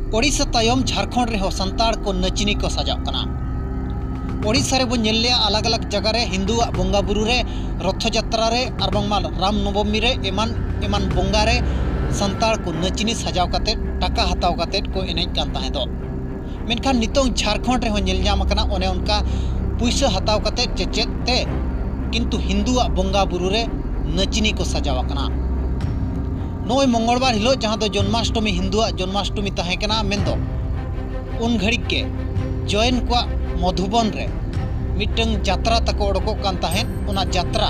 ओडिशा तायम झारखंड रे संताड़ को नचनी को सजाव कना। ओडिशा रे बो नेल लिया अलग अलग जगह रे हिंदू बोंगा बुरु रे रथ यात्रा रे और बांगमा राम नवमी रे एमान एमान बोंगा रे संताड़ को नचनी सजाव काते टाका हताव काते को एनेज कान ताहे दो। मेनखान नितोंग झारखंड रे हो नेल ᱧᱟᱢ ᱠᱟᱱᱟ ओने उनका पुइसा हताव काते चेचेत ते किंतु हिंदू बोंगा बुरु रे नचनी को सजाव कना। नोय मंगलवार हिलो जहाँ दो जन्माष्टमी हिंदू जन्माष्टमी ताहे कना मेंदो उन घड़ी के जैन को मधुबन रे मिटंग यात्रा तक ओडको कान ताहेन ओना यात्रा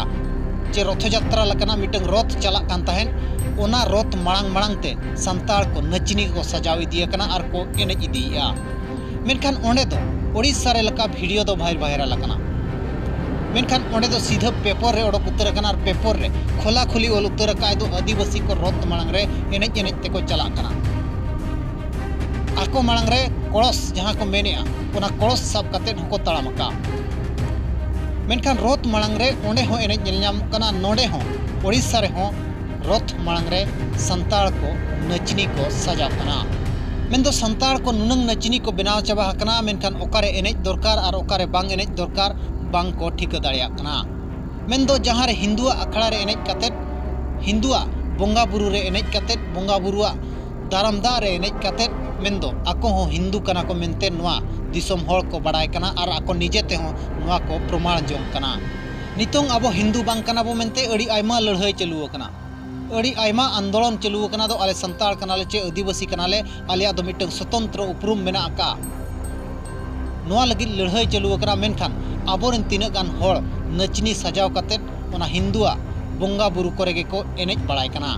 चे रथ यात्रा लकना मिटंग रथ चला कान ताहेन ओना रथ मांग मांग ते संताड़ को नचनी को सजाव इदिया कना और को एनेज इदिया। मेनखान ओंडे दो ओडिशा रे लका वीडियो दो वायरल कना। मेनखान ओंडे दो सीधा पेपर रे ओडक उतर कना और पेपर रे खोला खोली ओल उतर का दो आदिवासी को रथ मांग रे एनेज एनेज ते को चला कना। आको मांग रे कलश जहाँ को मेनेआ ओना कलश सब काते हको ताड़ाम का। मेनखान रथ मांग रे ओंडे हो एनेज नेल ᱧᱟᱢ कना। नोडे हो ओडिशा रे हो रथ मांग रे संताड़ को नचनी को सजा कना। मेंदो संताड़ को नुनंग नचनी को बनाव चाबा कना। मेनखान ओकारे एनेज दरकार और ओकारे बांग एनेज दरकार बांग को ठिका दाड़िया कना। मेंदो जहाँ रे हिंदुआ अखड़ा रे एनेज काते हिंदुआ बोंगा बुरु रे एनेज काते बोंगा बुरुआ दारामदा रे एनेज काते मेंदो आको हो हिंदू कना को मेनते नोआ दिसोम होड़ को बड़ाय कना और आको निजेते हो नोआ को प्रमाण जों कना। नितोंग अब हिंदू बांग कना बो मेनते अड़ी आयमा लड़ाई चलुओ कना। अड़ी आयमा आंदोलन चलुओ कना। दो आले संताड़ कनाले चे आदिवासी कनाले आलिया दो मिटंग स्वतंत्र उपरूम मेना का नोआ लगी लड़ाई चलुओ कना। मेनखान आबोरेन तिना गान होड़ नचनी सजाव काते ओना हिंदुआ बोंगा बुरु कोरे गे को एनेज बड़ाय कना।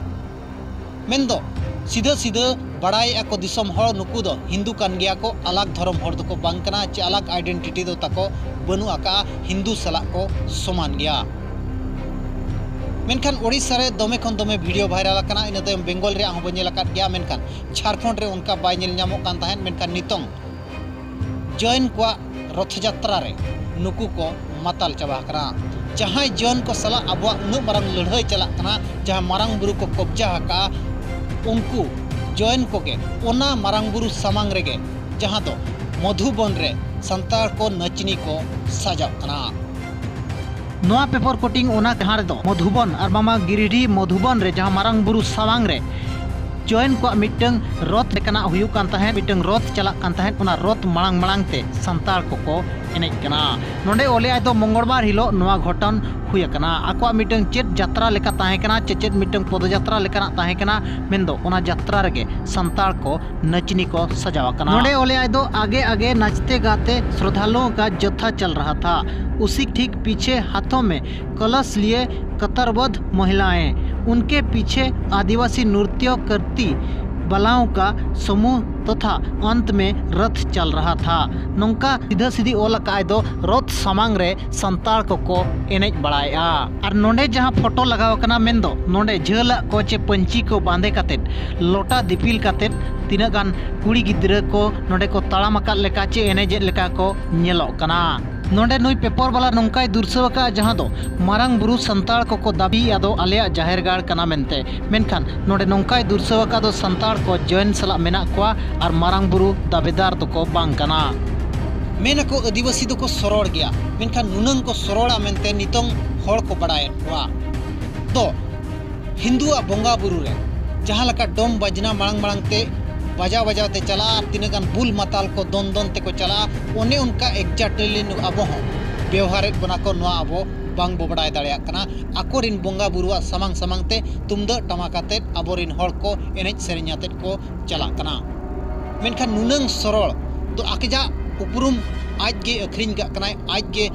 मेंदो सीधा सीधा बड़ाई को दिसम होड़ नुकु दो हिंदू कान गया को अलग धर्म होड़ दो को बांग कना चे अलग आइडेंटिटी दो ताको बनु आका हिंदू सला को समान गया। मेनखान ओडिशा रे दमे खन दमे वीडियो वायरल कना। इन तयम बेंगल रे आहो बनेल अकात गया। मेनखान झारखंड रे उनका बाय नेल ᱧᱟᱢᱚᱜ कान ताहेन। मेनखान नितोंग जैन को रथ यात्रा रे नुकु को माताल चाबा कना। जहाँ जैन को सला अबवा उन मारंग लड़ाई चला कना जहाँ मारंग बुरु को कब्जा हका उनको जैन को गे ओना मारंग बुरु सामांग रेगे जहाँ दो मधुबन रे संताड़ को नचनी को सजाव कना। नोआ पेपर कोटिंग ओना जहाँ रे दो मधुबन और मामा गिरिडीह मधुबन रे जहाँ मारंग बुरु सामांग रे जैन को मिटंग रथ लेकना हुयु कान ताहेन मिटंग रथ चला कान ताहेन ओना रथ मांग मांग ते संताड़ को एनेज कना। नोंडे ओले आय दो मंगलवार हिलो नोआ घटन हुय कना। आको मिटंग चेत यात्रा लेका ताहे कना चेचेत मिटंग पद यात्रा लेका ताहे कना। मेंदो ओना यात्रा रेगे संताड़ को नचनी को सजावा कना। नोंडे ओले आय दो आगे आगे नाचते गाते श्रद्धालुओं का जत्था चल रहा था। उसी ठीक पीछे हाथों में कलश लिए कतरबद्ध महिलाएं उनके पीछे आदिवासी नृत्य करती बलाओं का समूह तथा अंत में रथ चल रहा था। नौका सीधा सीधी ओल का दो रथ सामांग रे संताड़ को एनेज बड़ाया। और नोंडे जहाँ फोटो लगाव कना मेंदो नोंडे झेला को चे पंची को बांधे कातेट लोटा दिपिल कातेट तीना गान कुड़ी गिद्रा को नोंडे को ताड़ाम अकात लेका चे एनेज लेका को नेलोग कना। नोंडे नुई पेपर वाला नौकाय दुर्सवका जहाँ दो मारंग बुरु संताड़ को दाबी आदो आलिया जाहेर गाड़ कना मेनते। मेनखान नोंडे नौकाय दुर्सवका दो संताड़ को जैन सला मेना कोआ और मारंग बुरु दावेदार दो को बांग कना। मेना को आदिवासी दो को सरोड़ गया। मेनखान नुनंग को सरोड़ा मेनते नितोंग होड़ को बड़ाय कोआ। तो हिंदुआ बोंगा बुरु रे जहाँ लका डोम बजना मांग मांग ते बजाव बजाव ते चला तीन गान बुल माताल को दोन दोन ते को चला ओने उनका एग्जैक्टली अब हो व्यवहार बना को नोआ अबो बांग बो बड़ाय दाड़िया कना। आकोरिन बोंगा बुरुआ सामांग सामांग ते तुमदा टमाकाते अबोरिन होड़ को एनेज सेरेኛते को चला कना। मेनखान नुनंग सरल तो आकेजा उपरुम आज गे अखरिन का कना आज गे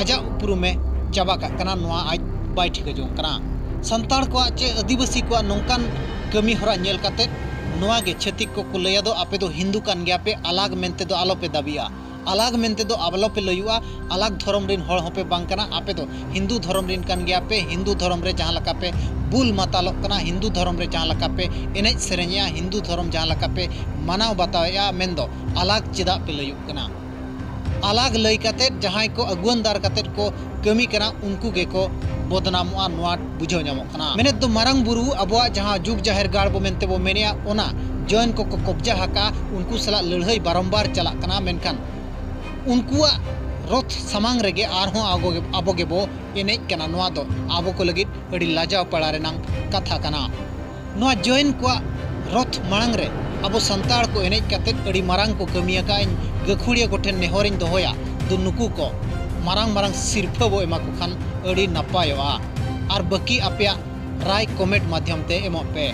आजा उपरुमे चाबा का कना नोआ आज बाय ठिका जो कना। संताड़ को चे आदिवासी को नौकान कमी हरा नेल काते नोआ गे छतिक को लैया दो आपे दो हिंदू कान गया पे अलग मेनते दो आलो पे दाबिया अलग मेनते दो आलो पे लयुआ अलग धर्म रिन होड़ होपे बांग कना। आपे दो हिंदू धर्म रिन कान गया पे हिंदू धर्म रे जहाँ लका पे बुल मातालोक कना हिंदू धर्म रे जहाँ लका पे एनेज सेरेñया हिंदू धर्म जहाँ लका पे मानाव बताया मेन दो अलग चेदा पे लयुक कना। अलग लई काते जहाँ को अगुवनदार काते को कमी कना उनको गे को बदनामोआ नोआ बुझाव ᱧᱟᱢᱚᱜ ᱠᱟᱱᱟ। मेने दो मारंग बुरु अबवा जहाँ जुग जाहिर गाड़ बो मेनते बो मेनिया ओना जॉइन को कब्जा हका उनको सला लड़ाई बारंबार चला कना मेनखान उनकुआ रथ सामांग रेगे आरहों आबो गेबो एनेज कना नोआ दो आबो को लगित अड़ी लाजाव पड़ा रेनांग कथा कना नोआ जॉइन को रथ मांग रे अब संताड़ को एनेज कते अड़ी मारांग को कमिया का गखुड़िया को ठेन नेहरिन दोहोया दो नुकु को मारांग मारांग सिरफा बो एमा को खान अड़ी नपायोआ और बाकी अपया राय कमेंट माध्यम ते एमो पे।